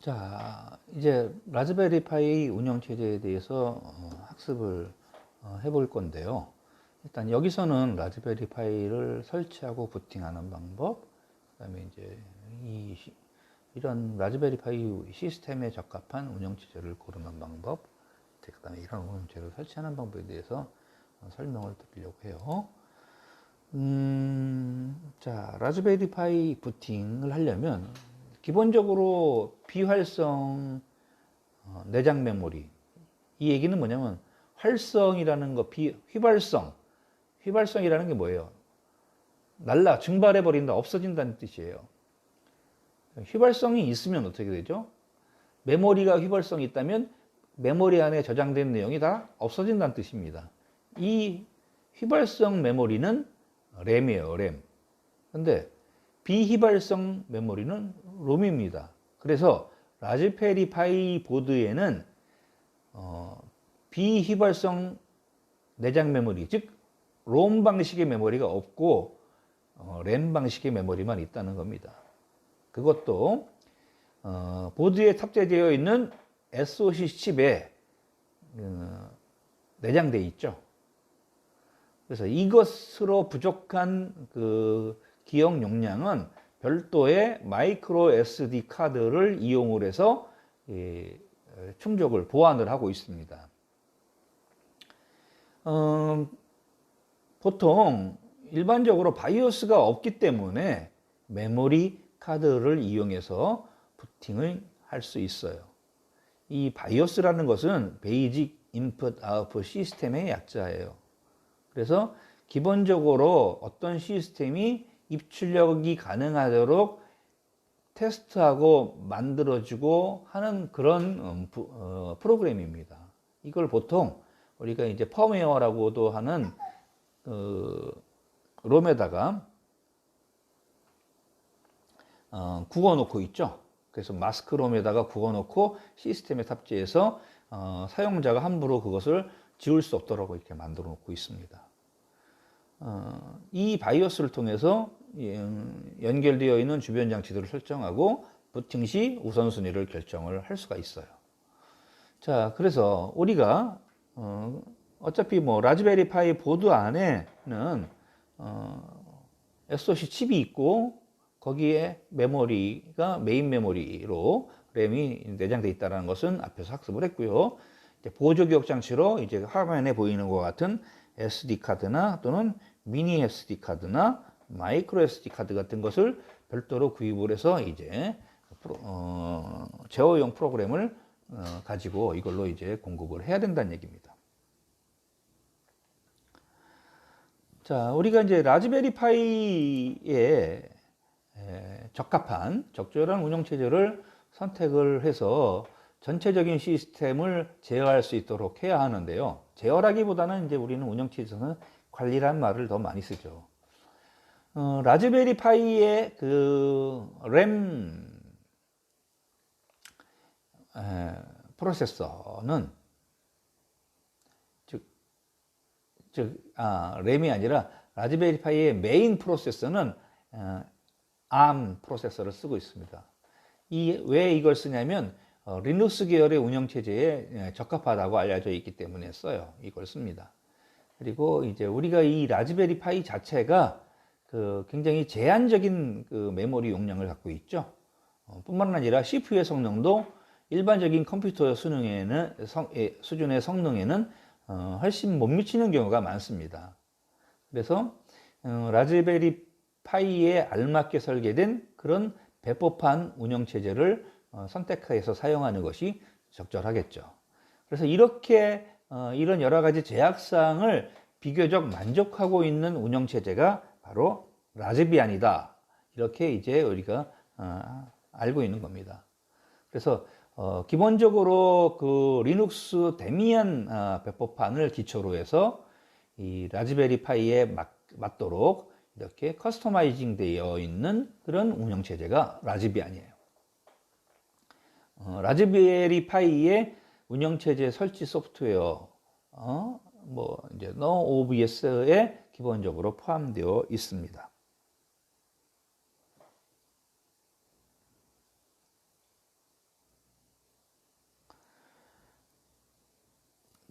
자, 이제 라즈베리 파이 운영체제에 대해서 학습을 해볼 건데요. 일단 여기서는 라즈베리 파이를 설치하고 부팅하는 방법, 그다음에 이제 이런 라즈베리 파이 시스템에 적합한 운영체제를 고르는 방법, 그다음에 이런 운영체제를 설치하는 방법에 대해서 설명을 드리려고 해요. 자, 라즈베리 파이 부팅을 하려면 기본적으로 비활성 내장 메모리, 이 얘기는 뭐냐면 활성이라는 거, 휘발성이라는 게 뭐예요? 증발해 버린다, 없어진다는 뜻이에요. 휘발성이 있으면 어떻게 되죠? 메모리가 휘발성이 있다면 메모리 안에 저장된 내용이 다 없어진다는 뜻입니다. 이 휘발성 메모리는 램이에요, 램. 근데 비휘발성 메모리는 롬입니다. 그래서 라즈베리 파이 보드에는 비휘발성 내장 메모리, 즉 롬 방식의 메모리가 없고 램 방식의 메모리만 있다는 겁니다. 그것도 보드에 탑재되어 있는 SoC 칩에 내장되어 있죠. 그래서 이것으로 부족한 그 기억 용량은 별도의 마이크로 SD 카드를 이용을 해서 충족을, 보완을 하고 있습니다. 보통 일반적으로 바이오스가 없기 때문에 메모리 카드를 이용해서 부팅을 할 수 있어요. 이 바이오스라는 것은 베이직 인풋 아웃풋 시스템의 약자예요. 그래서 기본적으로 어떤 시스템이 입출력이 가능하도록 테스트하고 만들어주고 하는 그런 프로그램입니다. 이걸 보통 우리가 이제 펌웨어라고도 하는 롬에다가 구워놓고 있죠. 그래서 마스크롬에다가 구워놓고 시스템에 탑재해서 사용자가 함부로 그것을 지울 수 없도록 이렇게 만들어 놓고 있습니다. 이 바이오스를 통해서 연결되어 있는 주변 장치들을 설정하고 부팅 시 우선순위를 결정을 할 수가 있어요. 자, 그래서 우리가 어차피 뭐 라즈베리 파이 보드 안에는 SoC 칩이 있고 거기에 메모리가 메인 메모리로 램이 내장되어 있다는 것은 앞에서 학습을 했고요. 보조 기억 장치로 이제 화면에 보이는 것 같은 SD 카드나 또는 미니 SD 카드나 마이크로 SD 카드 같은 것을 별도로 구입을 해서 이제 제어용 프로그램을 가지고 이걸로 이제 공급을 해야 된다는 얘기입니다. 자, 우리가 이제 라즈베리 파이에 적합한 적절한 운영체제를 선택을 해서 전체적인 시스템을 제어할 수 있도록 해야 하는데요. 제어라기보다는 이제 우리는 운영체제에서는 관리라는 말을 더 많이 쓰죠. 라즈베리 파이의 그 램 프로세서는 램이 아니라 라즈베리 파이의 메인 프로세서는 ARM 프로세서를 쓰고 있습니다. 왜 이걸 쓰냐면 리눅스 계열의 운영체제에 적합하다고 알려져 있기 때문에 이걸 씁니다. 그리고 이제 우리가 이 라즈베리 파이 자체가 굉장히 제한적인 메모리 용량을 갖고 있죠. 뿐만 아니라 CPU의 성능도 일반적인 컴퓨터 수준의 성능에는 훨씬 못 미치는 경우가 많습니다. 그래서 라즈베리 파이에 알맞게 설계된 그런 배포판 운영체제를 선택해서 사용하는 것이 적절하겠죠. 그래서 이렇게 이런 여러 가지 제약사항을 비교적 만족하고 있는 운영체제가 바로 라즈비안이다. 이렇게 이제 우리가 알고 있는 겁니다. 그래서 기본적으로 그 리눅스 데미안 배포판을 기초로 해서 이 라즈베리 파이에 맞도록 이렇게 커스터마이징 되어 있는 그런 운영체제가 라즈비안이에요. 라즈베리 파이의 운영체제 설치 소프트웨어, 이제 NoOBS에 기본적으로 포함되어 있습니다.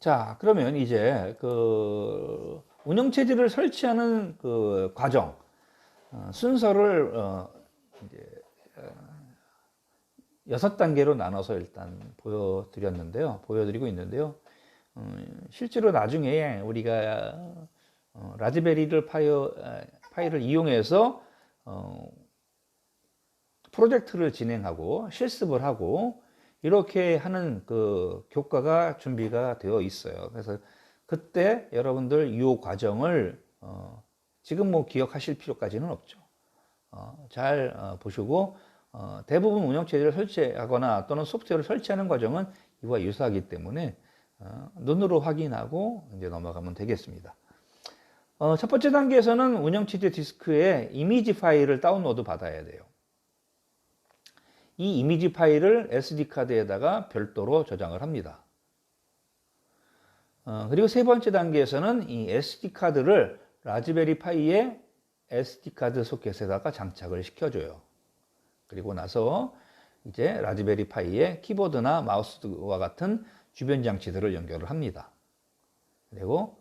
자, 그러면 이제 그 운영체제를 설치하는 그 과정, 순서를 이제 6단계로 나눠서 일단 보여드리고 있는데요. 실제로 나중에 우리가 라즈베리를 파이를 이용해서 프로젝트를 진행하고 실습을 하고 이렇게 하는 그 교과가 준비가 되어 있어요. 그래서 그때 여러분들 이 과정을 지금 뭐 기억하실 필요까지는 없죠. 잘 보시고 대부분 운영체제를 설치하거나 또는 소프트웨어를 설치하는 과정은 이와 유사하기 때문에 눈으로 확인하고 이제 넘어가면 되겠습니다. 첫 번째 단계에서는 운영체제 디스크에 이미지 파일을 다운로드 받아야 돼요. 이 이미지 파일을 SD카드에다가 별도로 저장을 합니다. 그리고 세 번째 단계에서는 이 SD카드를 라즈베리 파이의 SD카드 소켓에다가 장착을 시켜줘요. 그리고 나서 이제 라즈베리 파이의 키보드나 마우스와 같은 주변 장치들을 연결을 합니다. 그리고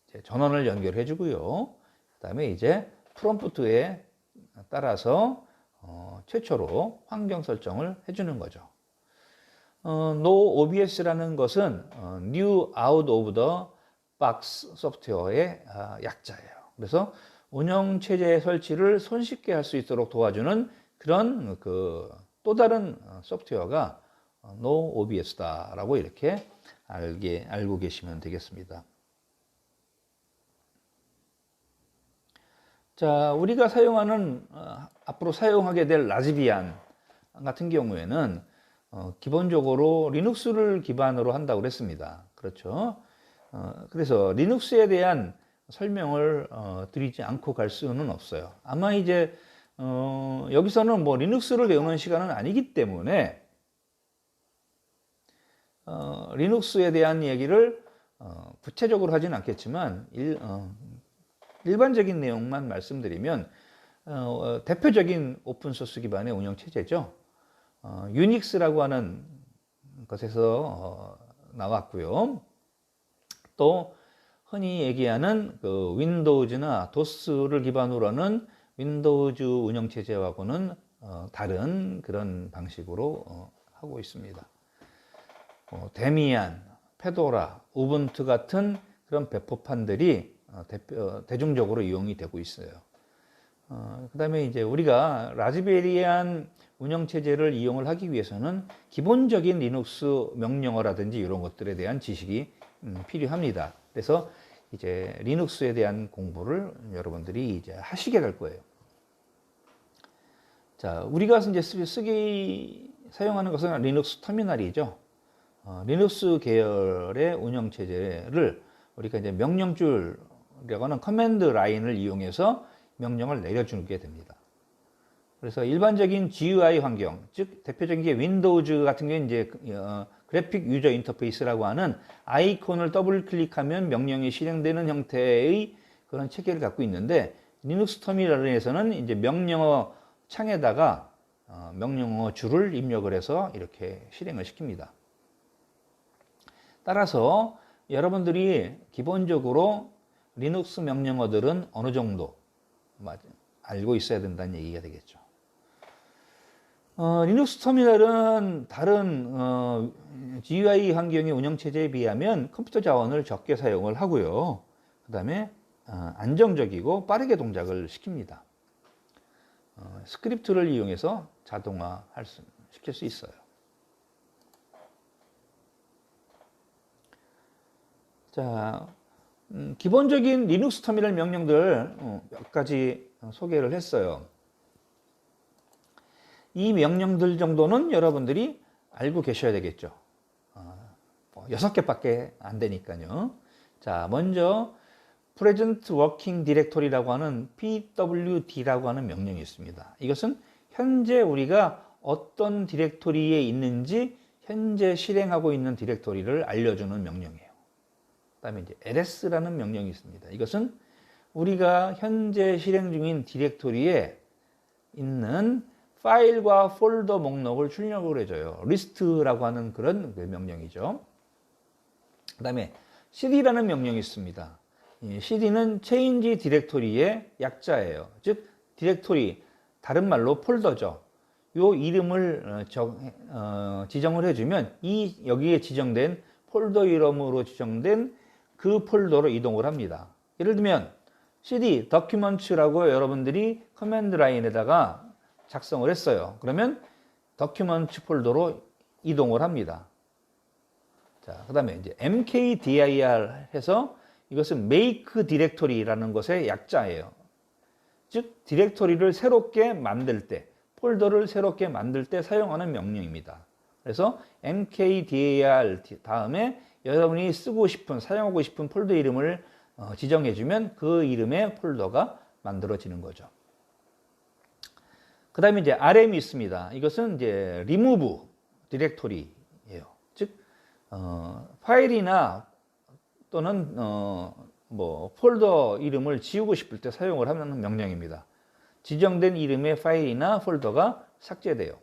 이제 전원을 연결해 주고요. 그 다음에 이제 프롬프트에 따라서 최초로 환경 설정을 해주는 거죠. No OBS라는 것은 New Out of the Box 소프트웨어의 약자예요. 그래서 운영 체제 설치를 손쉽게 할 수 있도록 도와주는 그런 그 또 다른 소프트웨어가 No OBS다라고 이렇게 알고 계시면 되겠습니다. 자, 우리가 사용하는 앞으로 사용하게 될 라즈비안 같은 경우에는 기본적으로 리눅스를 기반으로 한다고 그랬습니다. 그렇죠? 그래서 리눅스에 대한 설명을 드리지 않고 갈 수는 없어요. 아마 이제 여기서는 뭐 리눅스를 배우는 시간은 아니기 때문에 리눅스에 대한 얘기를 구체적으로 하진 않겠지만 일반적인 내용만 말씀드리면 대표적인 오픈소스 기반의 운영체제죠. 유닉스라고 하는 것에서 나왔고요. 또 흔히 얘기하는 그 윈도우즈나 도스를 기반으로 하는 윈도우즈 운영체제하고는 다른 그런 방식으로 하고 있습니다. 데미안, 페도라, 우분투 같은 그런 배포판들이 대중적으로 이용이 되고 있어요. 그 다음에 이제 우리가 라즈베리안 운영체제를 이용을 하기 위해서는 기본적인 리눅스 명령어라든지 이런 것들에 대한 지식이 필요합니다. 그래서 이제 리눅스에 대한 공부를 여러분들이 이제 하시게 될 거예요. 자, 우리가 이제 사용하는 것은 리눅스 터미널이죠. 리눅스 계열의 운영체제를 우리가 이제 명령줄이라고 하는 커맨드 라인을 이용해서 명령을 내려주게 됩니다. 그래서 일반적인 GUI 환경, 즉 대표적인 게 윈도우즈 같은 게 이제 그래픽 유저 인터페이스라고 하는 아이콘을 더블 클릭하면 명령이 실행되는 형태의 그런 체계를 갖고 있는데 리눅스 터미널에서는 이제 명령어 창에다가 명령어 줄을 입력을 해서 이렇게 실행을 시킵니다. 따라서 여러분들이 기본적으로 리눅스 명령어들은 어느 정도 알고 있어야 된다는 얘기가 되겠죠. 리눅스 터미널은 다른 GUI 환경의 운영체제에 비하면 컴퓨터 자원을 적게 사용을 하고요. 그 다음에 안정적이고 빠르게 동작을 시킵니다. 스크립트를 이용해서 시킬 수 있어요. 자, 기본적인 리눅스 터미널 명령들 몇 가지 소개를 했어요. 이 명령들 정도는 여러분들이 알고 계셔야 되겠죠. 6개밖에 안 되니까요. 자, 먼저 Present Working Directory라고 하는 PWD라고 하는 명령이 있습니다. 이것은 현재 우리가 어떤 디렉토리에 있는지 현재 실행하고 있는 디렉토리를 알려주는 명령이에요. 그 다음에 이제 LS라는 명령이 있습니다. 이것은 우리가 현재 실행 중인 디렉토리에 있는 파일과 폴더 목록을 출력을 해줘요. 리스트라고 하는 그런 명령이죠. 그다음에 cd라는 명령이 있습니다. 이 cd는 change 디렉토리의 약자예요. 즉 디렉토리, 다른 말로 폴더죠. 요 이름을 지정을 해주면 여기에 지정된 폴더 이름으로 지정된 그 폴더로 이동을 합니다. 예를 들면 cd documents라고 여러분들이 커맨드 라인에다가 작성을 했어요. 그러면 documents 폴더로 이동을 합니다. 자, 그 다음에 이제 mkdir 해서 이것은 make 디렉토리라는 것의 약자예요. 즉 디렉토리를 새롭게 만들 때, 폴더를 새롭게 만들 때 사용하는 명령입니다. 그래서 mkdir 다음에 여러분이 쓰고 싶은, 사용하고 싶은 폴더 이름을 지정해주면 그 이름의 폴더가 만들어지는 거죠. 그 다음에 이제 RM이 있습니다. 이것은 이제 remove 디렉토리예요. 즉 파일이나 또는 뭐 폴더 이름을 지우고 싶을 때 사용을 하는 명령입니다. 지정된 이름의 파일이나 폴더가 삭제돼요.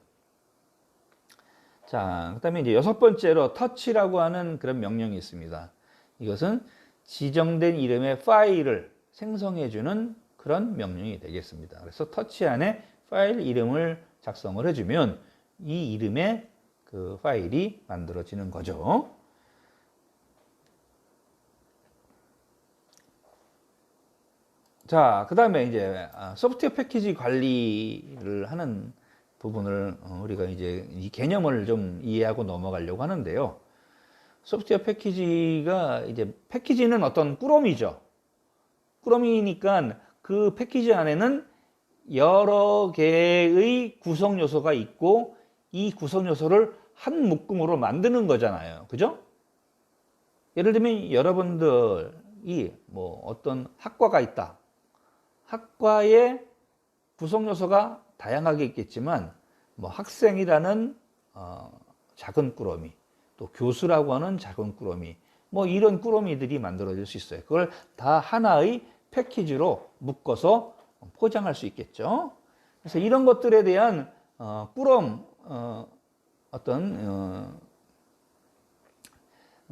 자, 그 다음에 이제 6번째로 touch라고 하는 그런 명령이 있습니다. 이것은 지정된 이름의 파일을 생성해주는 그런 명령이 되겠습니다. 그래서 touch 안에 파일 이름을 작성을 해주면 이 이름의 그 파일이 만들어지는 거죠. 자, 그 다음에 이제 소프트웨어 패키지 관리를 하는 부분을 우리가 이제 이 개념을 좀 이해하고 넘어가려고 하는데요. 소프트웨어 패키지가 이제 패키지는 어떤 꾸러미죠. 꾸러미니까 그 패키지 안에는 여러 개의 구성 요소가 있고 이 구성 요소를 한 묶음으로 만드는 거잖아요. 그죠? 예를 들면 여러분들이 뭐 어떤 학과가 있다. 학과의 구성 요소가 다양하게 있겠지만 뭐 학생이라는 작은 꾸러미, 또 교수라고 하는 작은 꾸러미, 뭐 이런 꾸러미들이 만들어질 수 있어요. 그걸 다 하나의 패키지로 묶어서 포장할 수 있겠죠. 그래서 이런 것들에 대한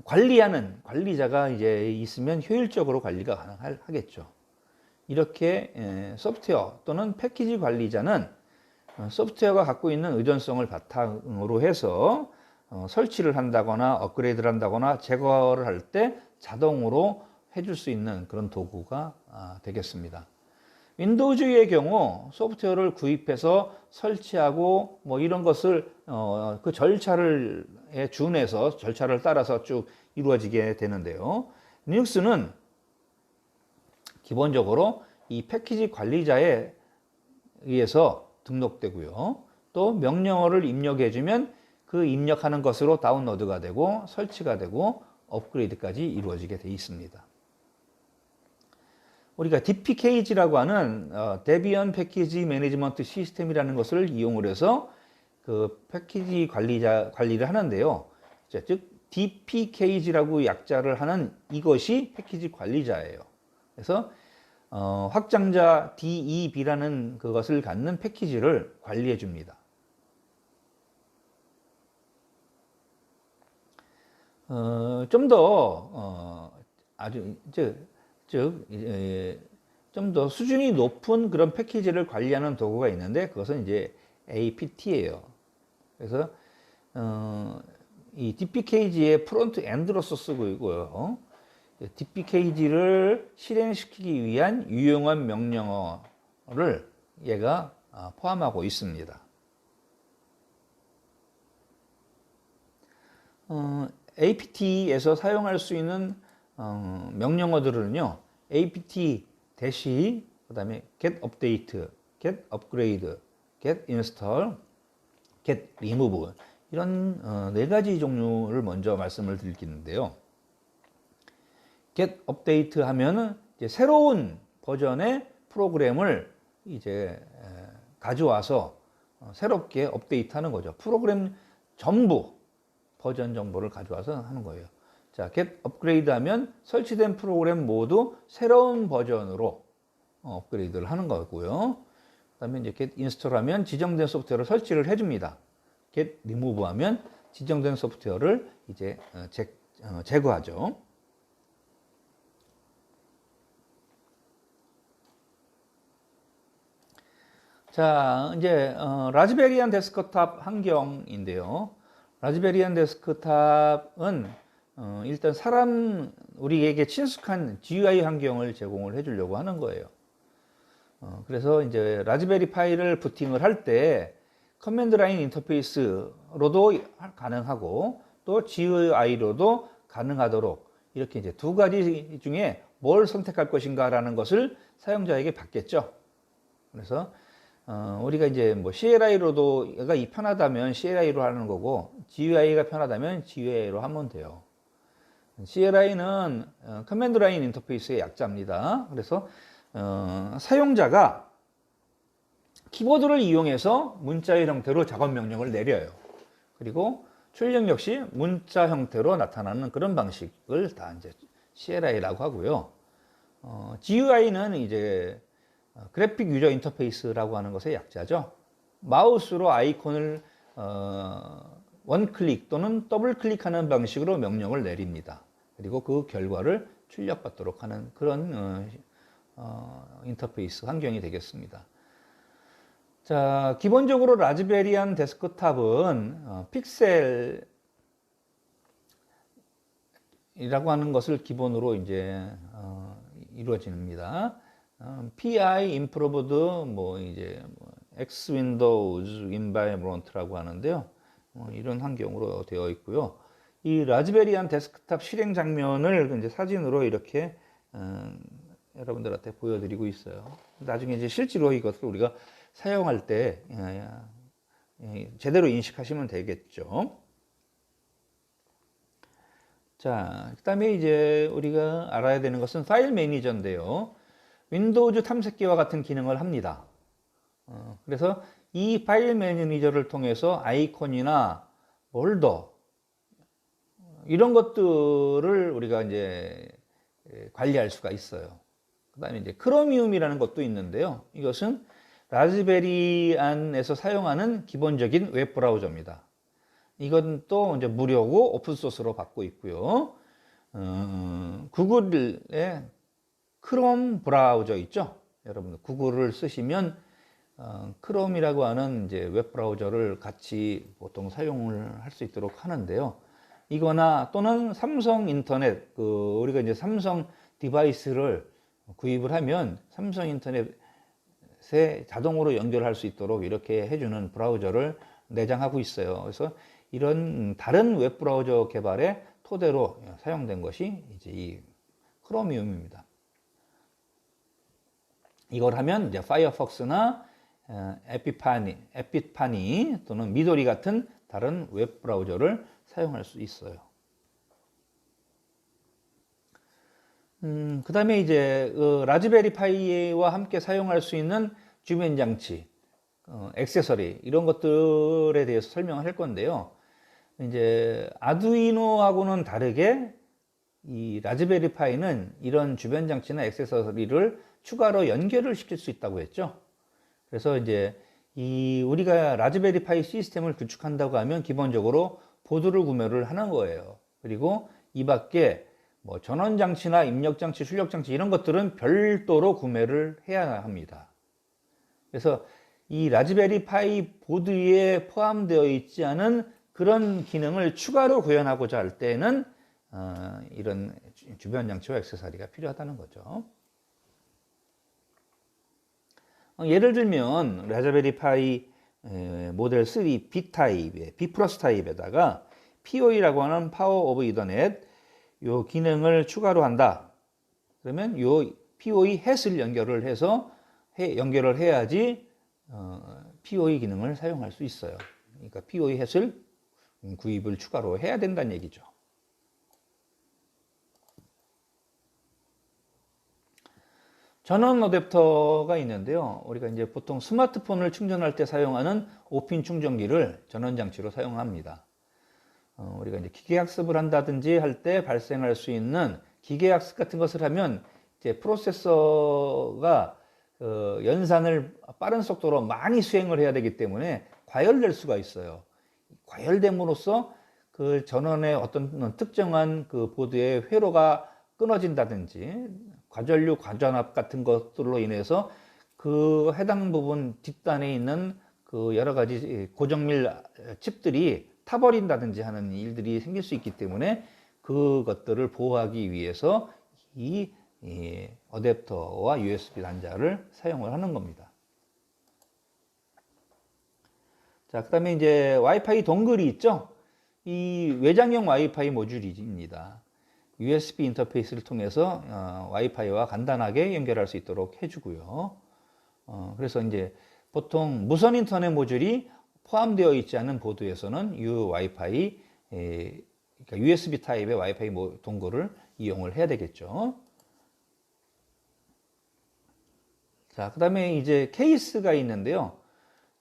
관리하는 관리자가 이제 있으면 효율적으로 관리가 가능하겠죠. 이렇게 소프트웨어 또는 패키지 관리자는 소프트웨어가 갖고 있는 의존성을 바탕으로 해서 설치를 한다거나 업그레이드를 한다거나 제거를 할 때 자동으로 해줄 수 있는 그런 도구가 되겠습니다. 윈도우즈의 경우 소프트웨어를 구입해서 설치하고 뭐 이런 것을 그 절차를 준해서 절차를 따라서 쭉 이루어지게 되는데요. 리눅스는 기본적으로 이 패키지 관리자에 의해서 등록되고요. 또 명령어를 입력해주면 그 입력하는 것으로 다운로드가 되고 설치가 되고 업그레이드까지 이루어지게 되어 있습니다. 우리가 DPKG라고 하는 데비언 패키지 매니지먼트 시스템이라는 것을 이용을 해서 그 패키지 관리를 하는데요. 즉 DPKG라고 약자를 하는 이것이 패키지 관리자예요. 그래서 확장자 DEB라는 그것을 갖는 패키지를 관리해 줍니다. 좀 더 좀 더 수준이 높은 그런 패키지를 관리하는 도구가 있는데 그것은 이제 APT예요. 그래서 이 DPKG의 프론트 엔드로서 쓰고 있고요. DPKG를 실행시키기 위한 유용한 명령어를 얘가 포함하고 있습니다. APT에서 사용할 수 있는 명령어들은요. apt 대시 그다음에 get update, get upgrade, get install, get remove 이런 네 가지 종류를 먼저 말씀을 드리겠는데요. get update 하면은 이제 새로운 버전의 프로그램을 이제 가져와서 새롭게 업데이트하는 거죠. 프로그램 전부 버전 정보를 가져와서 하는 거예요. 자, get upgrade 하면 설치된 프로그램 모두 새로운 버전으로 업그레이드를 하는 거고요. 그다음에 이제 get install 하면 지정된 소프트웨어를 설치를 해줍니다. get remove 하면 지정된 소프트웨어를 이제 제거하죠. 자, 이제 라즈베리안 데스크탑 환경인데요. 라즈베리안 데스크탑은 일단 우리에게 친숙한 GUI 환경을 제공을 해주려고 하는 거예요. 그래서 이제 라즈베리 파이를 부팅을 할 때 커맨드 라인 인터페이스로도 가능하고 또 GUI로도 가능하도록 이렇게 이제 두 가지 중에 뭘 선택할 것인가라는 것을 사용자에게 받겠죠. 그래서 우리가 이제 뭐 CLI로도 편하다면 CLI로 하는 거고 GUI가 편하다면 GUI로 하면 돼요. CLI는 커맨드 라인 인터페이스의 약자입니다. 그래서 사용자가 키보드를 이용해서 문자의 형태로 작업 명령을 내려요. 그리고 출력 역시 문자 형태로 나타나는 그런 방식을 다 이제 CLI라고 하고요. GUI는 이제 그래픽 유저 인터페이스라고 하는 것의 약자죠. 마우스로 아이콘을 원클릭 또는 더블 클릭하는 방식으로 명령을 내립니다. 그리고 그 결과를 출력받도록 하는 그런 인터페이스 환경이 되겠습니다. 자, 기본적으로 라즈베리안 데스크탑은 픽셀이라고 하는 것을 기본으로 이제 이루어집니다. PI Improved X Windows Environment라고 하는데요. 이런 환경으로 되어 있고요. 이 라즈베리안 데스크탑 실행 장면을 이제 사진으로 이렇게 여러분들한테 보여드리고 있어요. 나중에 이제 실제로 이것을 우리가 사용할 때 제대로 인식하시면 되겠죠. 자, 그다음에 이제 우리가 알아야 되는 것은 파일 매니저인데요. 윈도우즈 탐색기와 같은 기능을 합니다. 그래서 이 파일 매니저를 통해서 아이콘이나 폴더 이런 것들을 우리가 이제 관리할 수가 있어요. 그다음에 이제 크로미움이라는 것도 있는데요. 이것은 라즈베리 안에서 사용하는 기본적인 웹 브라우저입니다. 이건 또 이제 무료고 오픈 소스로 받고 있고요. 구글의 크롬 브라우저 있죠? 여러분 구글을 쓰시면 크롬이라고 하는 이제 웹 브라우저를 같이 보통 사용을 할 수 있도록 하는데요. 이거나 또는 삼성 인터넷, 우리가 이제 삼성 디바이스를 구입을 하면 삼성 인터넷에 자동으로 연결할 수 있도록 이렇게 해주는 브라우저를 내장하고 있어요. 그래서 이런 다른 웹 브라우저 개발의 토대로 사용된 것이 이제 이 크로미움입니다. 이걸 하면 이제 파이어폭스나 에피파니 또는 미도리 같은 다른 웹 브라우저를 사용할 수 있어요. 그 다음에 이제 라즈베리 파이와 함께 사용할 수 있는 주변 장치, 액세서리 이런 것들에 대해서 설명을 할 건데요. 이제 아두이노하고는 다르게 이 라즈베리 파이는 이런 주변 장치나 액세서리를 추가로 연결을 시킬 수 있다고 했죠. 그래서 이제 우리가 라즈베리 파이 시스템을 구축한다고 하면 기본적으로 보드를 구매를 하는 거예요. 그리고 이 밖에 뭐 전원 장치나 입력 장치, 출력 장치 이런 것들은 별도로 구매를 해야 합니다. 그래서 이 라즈베리 파이 보드에 포함되어 있지 않은 그런 기능을 추가로 구현하고자 할 때는 이런 주변 장치와 액세서리가 필요하다는 거죠. 예를 들면 라즈베리 파이 모델 3 B 타입, B 플러스 타입에다가 POE라고 하는 파워 오브 이더넷 요 기능을 추가로 한다. 그러면 요 POE 햇을 연결을 해야지 POE 기능을 사용할 수 있어요. 그러니까 POE 햇을 구입을 추가로 해야 된다는 얘기죠. 전원 어댑터가 있는데요. 우리가 이제 보통 스마트폰을 충전할 때 사용하는 5핀 충전기를 전원 장치로 사용합니다. 우리가 이제 기계학습을 한다든지 할 때 발생할 수 있는 기계학습 같은 것을 하면 이제 프로세서가 연산을 빠른 속도로 많이 수행을 해야 되기 때문에 과열될 수가 있어요. 과열됨으로써 그 전원의 어떤 특정한 그 보드의 회로가 끊어진다든지 과전류, 과전압 같은 것들로 인해서 그 해당 부분 뒷단에 있는 그 여러 가지 고정밀 칩들이 타버린다든지 하는 일들이 생길 수 있기 때문에 그것들을 보호하기 위해서 이 어댑터와 USB 단자를 사용을 하는 겁니다. 자, 그 다음에 이제 와이파이 동글이 있죠? 이 외장형 와이파이 모듈입니다. USB 인터페이스를 통해서 와이파이와 간단하게 연결할 수 있도록 해주고요. 그래서 이제 보통 무선 인터넷 모듈이 포함되어 있지 않은 보드에서는 이 와이파이, 그러니까 USB 타입의 와이파이 동글을 이용을 해야 되겠죠. 자, 그 다음에 이제 케이스가 있는데요.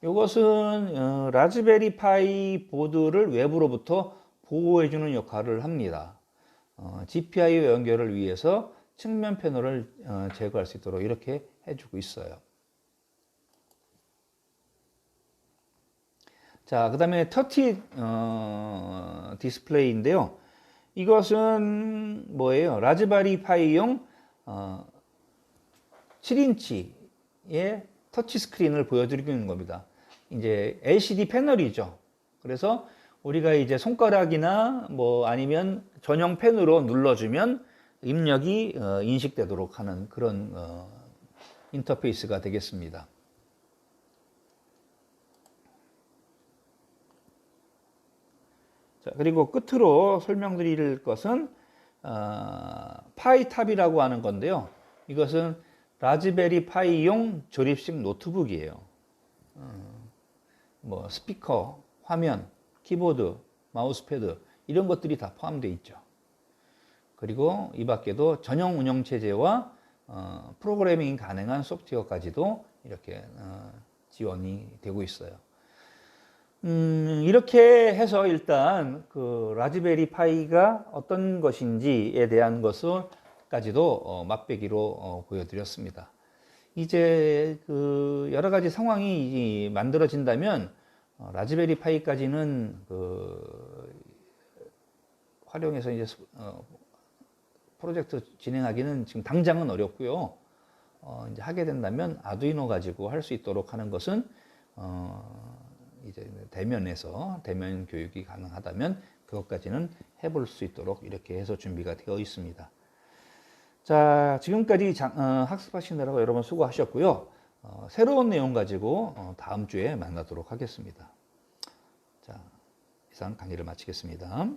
이것은 라즈베리 파이 보드를 외부로부터 보호해주는 역할을 합니다. GPIO 연결을 위해서 측면 패널을 제거할 수 있도록 이렇게 해주고 있어요. 자, 그 다음에 터치 디스플레이인데요. 이것은 뭐예요? 라즈베리 파이용 7인치의 터치 스크린을 보여드리는 겁니다. 이제 LCD 패널이죠. 그래서 우리가 이제 손가락이나 뭐 아니면 전용 펜으로 눌러주면 입력이 인식되도록 하는 그런 인터페이스가 되겠습니다. 자, 그리고 끝으로 설명드릴 것은 파이탑이라고 하는 건데요. 이것은 라즈베리 파이용 조립식 노트북이에요. 뭐 스피커, 화면, 키보드, 마우스패드 이런 것들이 다 포함되어 있죠. 그리고 이 밖에도 전용 운영 체제와 프로그래밍 가능한 소프트웨어까지도 이렇게 지원이 되고 있어요. 이렇게 해서 일단 그 라즈베리 파이가 어떤 것인지에 대한 것을까지도 맛배기로 보여드렸습니다. 이제 그 여러 가지 상황이 만들어진다면 라즈베리 파이까지는 그 활용해서 이제 프로젝트 진행하기는 지금 당장은 어렵고요. 이제 하게 된다면 아두이노 가지고 할 수 있도록 하는 것은 이제 대면에서 대면 교육이 가능하다면 그것까지는 해볼 수 있도록 이렇게 해서 준비가 되어 있습니다. 자, 지금까지 학습하시느라고 여러분 수고하셨고요. 새로운 내용 가지고 다음 주에 만나도록 하겠습니다. 자, 이상 강의를 마치겠습니다.